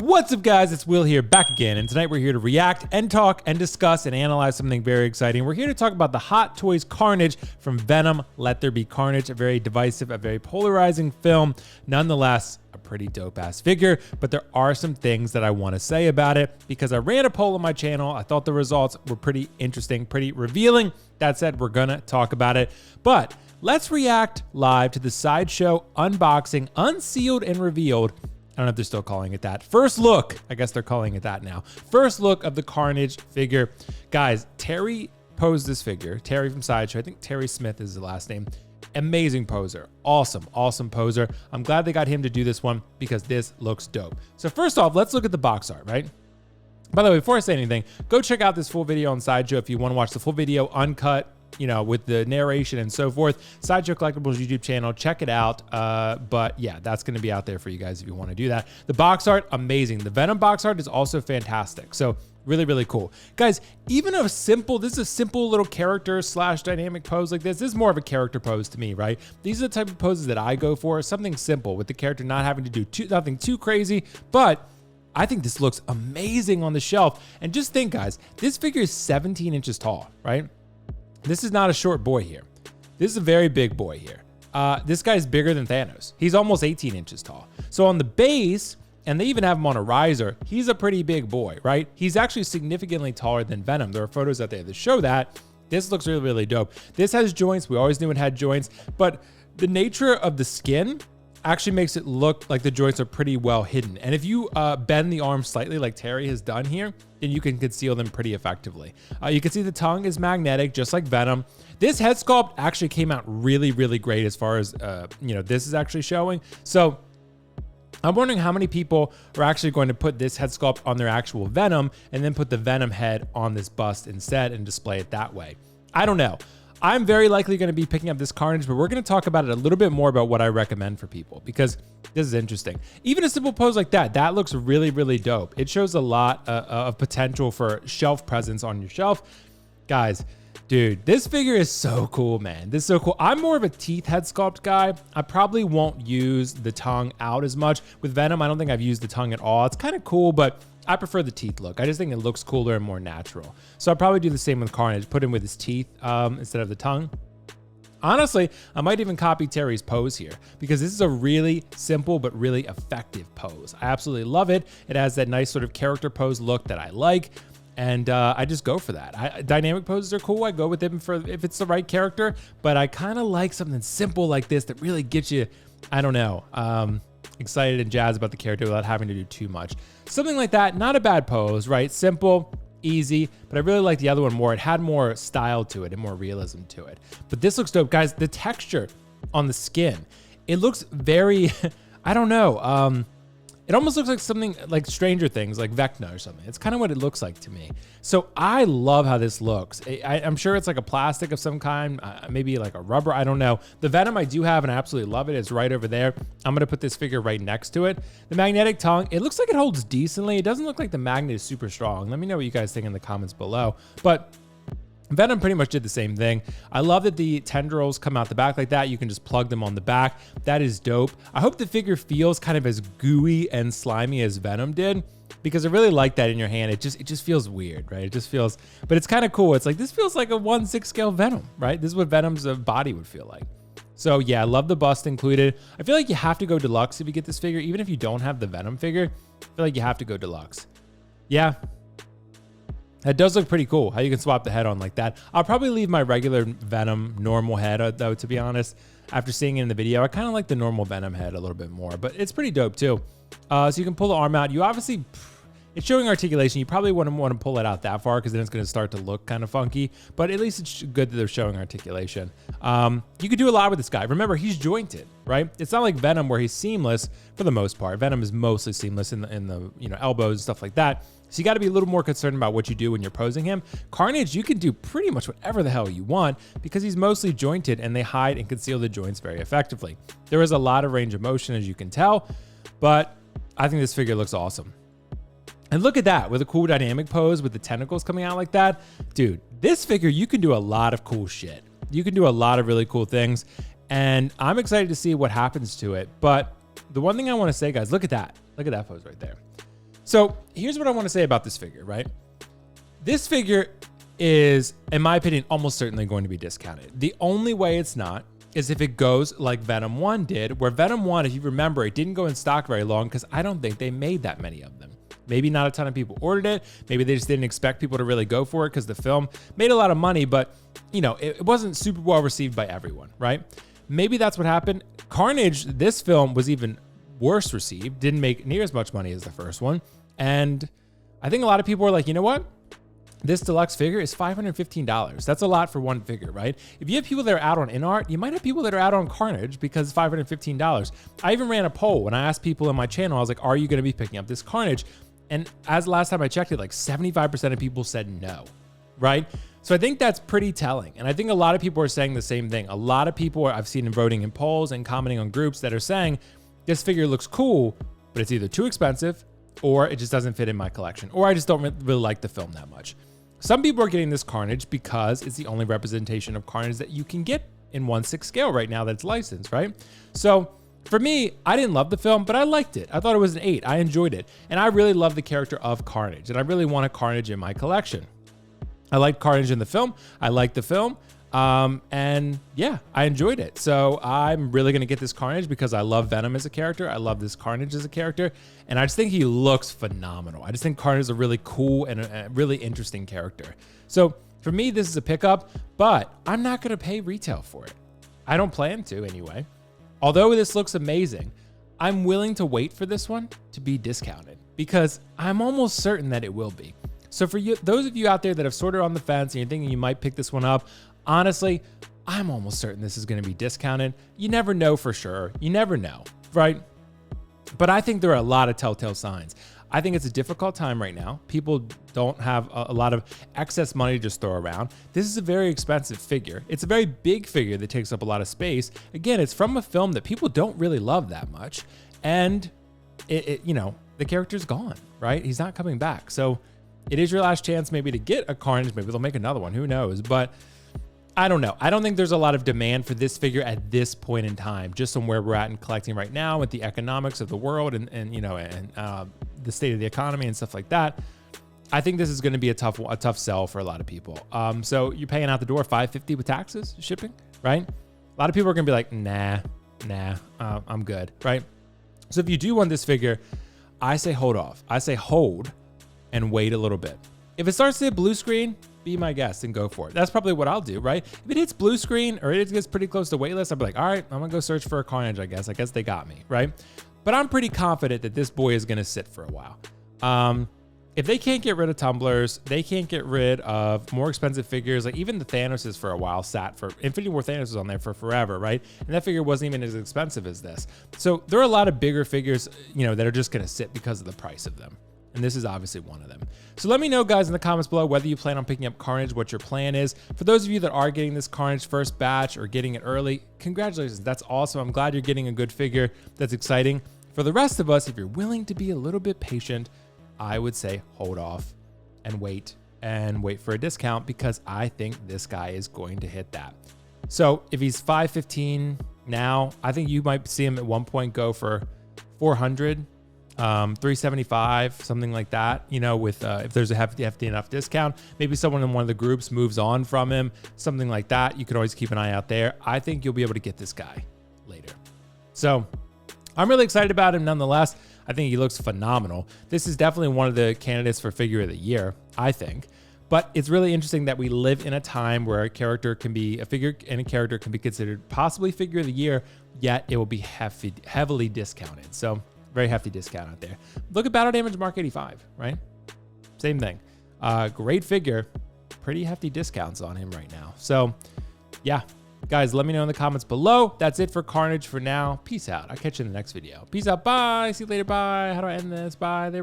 What's up, guys? It's Will here, back again, and tonight we're here to react and talk and discuss and analyze something very exciting. We're here to talk about the Hot Toys Carnage from Venom, Let There Be Carnage, a very divisive, a very polarizing film. Nonetheless, a pretty dope-ass figure, but there are some things that I want to say about it because I ran a poll on my channel. I thought the results were pretty interesting, pretty revealing. That said, we're gonna talk about it, but let's react live to the Sideshow unboxing, unsealed and revealed. I don't know if they're still calling it that. First look, I guess they're calling it that now. First look of the Carnage figure. Guys, Terry posed this figure. Terry from Sideshow. I think Terry Smith is the last name. Amazing poser. Awesome, awesome poser. I'm glad they got him to do this one because this looks dope. So first off, let's look at the box art, right? By the way, before I say anything, go check out this full video on Sideshow if you want to watch the full video uncut, you know, with the narration and so forth. Sideshow Collectibles YouTube channel, check it out. But yeah, that's going to be out there for you guys if you want to do that. The box art, amazing. The Venom box art is also fantastic. So really, really cool. Guys, even a simple, this is a simple little character slash dynamic pose like this. This is more of a character pose to me, right? These are the type of poses that I go for. Something simple with the character not having to do nothing too crazy, but I think this looks amazing on the shelf. And just think, guys, this figure is 17 inches tall, right? This is not a short boy here. This is a very big boy here. This guy's bigger than Thanos. He's almost 18 inches tall. So on the base, and they even have him on a riser, he's a pretty big boy, right? He's actually significantly taller than Venom. There are photos out there that show that. This looks really, really dope. This has joints. We always knew it had joints, but the nature of the skin actually makes it look like the joints are pretty well hidden. And if you bend the arm slightly like Terry has done here, then you can conceal them pretty effectively. You can see the tongue is magnetic, just like Venom. This head sculpt actually came out really, really great as far as, you know, this is actually showing. So I'm wondering how many people are actually going to put this head sculpt on their actual Venom and then put the Venom head on this bust instead and display it that way. I don't know. I'm very likely going to be picking up this Carnage, but we're going to talk about it a little bit more about what I recommend for people because this is interesting. Even a simple pose like that, that looks really, really dope. It shows a lot of potential for shelf presence on your shelf. Guys, dude, this figure is so cool, man. This is so cool. I'm more of a teeth head sculpt guy. I probably won't use the tongue out as much. With Venom, I don't think I've used the tongue at all. It's kind of cool, but I prefer the teeth look. I just think it looks cooler and more natural. So I'll probably do the same with Carnage, put him with his teeth instead of the tongue. Honestly, I might even copy Terry's pose here because this is a really simple but really effective pose. I absolutely love it. It has that nice sort of character pose look that I like. And I just go for that. Dynamic poses are cool. I go with them for if it's the right character, but I kind of like something simple like this that really gets you, I don't know, excited and jazzed about the character without having to do too much. Something like that, not a bad pose, right? Simple, easy, but I really like the other one more. It had more style to it and more realism to it. But this looks dope. Guys, the texture on the skin, it looks very, I don't know, it almost looks like something like Stranger Things, like Vecna or something. It's kind of what it looks like to me. So I love how this looks. I'm sure it's like a plastic of some kind, maybe like a rubber, I don't know. The Venom I do have and I absolutely love it. It's right over there. I'm gonna put this figure right next to it. The magnetic tongue, it looks like it holds decently. It doesn't look like the magnet is super strong. Let me know what you guys think in the comments below. But Venom pretty much did the same thing. I love that the tendrils come out the back like that. You can just plug them on the back. That is dope. I hope the figure feels kind of as gooey and slimy as Venom did because I really like that in your hand. It just feels weird, right? It just feels, but it's kind of cool. It's like, this feels like a 1/6 scale Venom, right? This is what Venom's body would feel like. So yeah, I love the bust included. I feel like you have to go deluxe if you get this figure. Even if you don't have the Venom figure, I feel like you have to go deluxe. Yeah. That does look pretty cool, how you can swap the head on like that. I'll probably leave my regular Venom normal head, though, to be honest. After seeing it in the video, I kind of like the normal Venom head a little bit more, but it's pretty dope too. So you can pull the arm out. You obviously, it's showing articulation. You probably wouldn't want to pull it out that far because then it's going to start to look kind of funky, but at least it's good that they're showing articulation. You could do a lot with this guy. Remember, he's jointed, right? It's not like Venom where he's seamless for the most part. Venom is mostly seamless in the you know, elbows and stuff like that. So you got to be a little more concerned about what you do when you're posing him. Carnage, you can do pretty much whatever the hell you want because he's mostly jointed and they hide and conceal the joints very effectively. There is a lot of range of motion, as you can tell, but I think this figure looks awesome. And look at that with a cool dynamic pose with the tentacles coming out like that. Dude, this figure, you can do a lot of cool shit. You can do a lot of really cool things. And I'm excited to see what happens to it. But the one thing I want to say, guys, look at that. Look at that pose right there. So here's what I want to say about this figure, right? This figure is, in my opinion, almost certainly going to be discounted. The only way it's not is if it goes like Venom 1 did, where Venom 1, if you remember, it didn't go in stock very long because I don't think they made that many of them. Maybe not a ton of people ordered it. Maybe they just didn't expect people to really go for it because the film made a lot of money, but you know, it wasn't super well received by everyone, right? Maybe that's what happened. Carnage, this film was even worse received, didn't make near as much money as the first one. And I think a lot of people were like, you know what? This deluxe figure is $515. That's a lot for one figure, right? If you have people that are out on InArt, you might have people that are out on Carnage because it's $515. I even ran a poll when I asked people in my channel, I was like, are you gonna be picking up this Carnage? And as last time I checked it, like 75% of people said no, right? So I think that's pretty telling. And I think a lot of people are saying the same thing. A lot of people I've seen in voting in polls and commenting on groups that are saying, this figure looks cool, but it's either too expensive or it just doesn't fit in my collection, or I just don't really like the film that much. Some people are getting this Carnage because it's the only representation of Carnage that you can get in 1/6 scale right now that's licensed, right? So for me, I didn't love the film, but I liked it. I thought it was an 8. I enjoyed it. And I really love the character of Carnage, and I really want a Carnage in my collection. I liked Carnage in the film. I liked the film. And yeah, I enjoyed it. So I'm really going to get this Carnage because I love Venom as a character. I love this Carnage as a character. And I just think he looks phenomenal. I just think Carnage is a really cool and a really interesting character. So for me, this is a pickup, but I'm not going to pay retail for it. I don't plan to anyway. Although this looks amazing, I'm willing to wait for this one to be discounted because I'm almost certain that it will be. So for you, those of you out there that have sort of on the fence and you're thinking you might pick this one up, honestly, I'm almost certain this is going to be discounted. You never know for sure. You never know, right? But I think there are a lot of telltale signs. I think it's a difficult time right now. People don't have a lot of excess money to just throw around. This is a very expensive figure. It's a very big figure that takes up a lot of space. Again, it's from a film that people don't really love that much. And you know, the character's gone, right? He's not coming back. So it is your last chance maybe to get a Carnage. Maybe they'll make another one, who knows? But I don't know. I don't think there's a lot of demand for this figure at this point in time, just on where we're at in collecting right now with the economics of the world and you know, and the state of the economy and stuff like that. I think this is going to be a tough sell for a lot of people. So you're paying out the door $550 with taxes, shipping, right? A lot of people are going to be like, nah, I'm good, right? So if you do want this figure, I say hold off. I say hold and wait a little bit. If it starts to hit blue screen, be my guest and go for it. That's probably what I'll do, right? If it hits blue screen or it gets pretty close to waitlist, I'll be like, all right, I'm gonna go search for a Carnage, I guess. I guess they got me, right? But I'm pretty confident that this boy is gonna sit for a while. If they can't get rid of tumblers, they can't get rid of more expensive figures, like even the Thanoses for a while sat for, Infinity War Thanos was on there for forever, right? And that figure wasn't even as expensive as this. So there are a lot of bigger figures, you know, that are just gonna sit because of the price of them. And this is obviously one of them. So let me know, guys, in the comments below whether you plan on picking up Carnage, what your plan is. For those of you that are getting this Carnage first batch or getting it early, congratulations. That's awesome. I'm glad you're getting a good figure. That's exciting. For the rest of us, if you're willing to be a little bit patient, I would say hold off and wait for a discount because I think this guy is going to hit that. So if he's $515 now, I think you might see him at one point go for $400. $375, something like that, you know, with if there's a hefty enough discount, maybe someone in one of the groups moves on from him, something like that. You can always keep an eye out there. I think you'll be able to get this guy later. So I'm really excited about him nonetheless. I think he looks phenomenal. This is definitely one of the candidates for figure of the year, I think. But it's really interesting that we live in a time where a character can be a figure and a character can be considered possibly figure of the year, yet it will be heavily discounted. So very hefty discount out there. Look at Battle Damage Mark 85, right? Same thing. Great figure. Pretty hefty discounts on him right now. So yeah, guys, let me know in the comments below. That's it for Carnage for now. Peace out. I'll catch you in the next video. Peace out. Bye. See you later. Bye. How do I end this? Bye. There we go.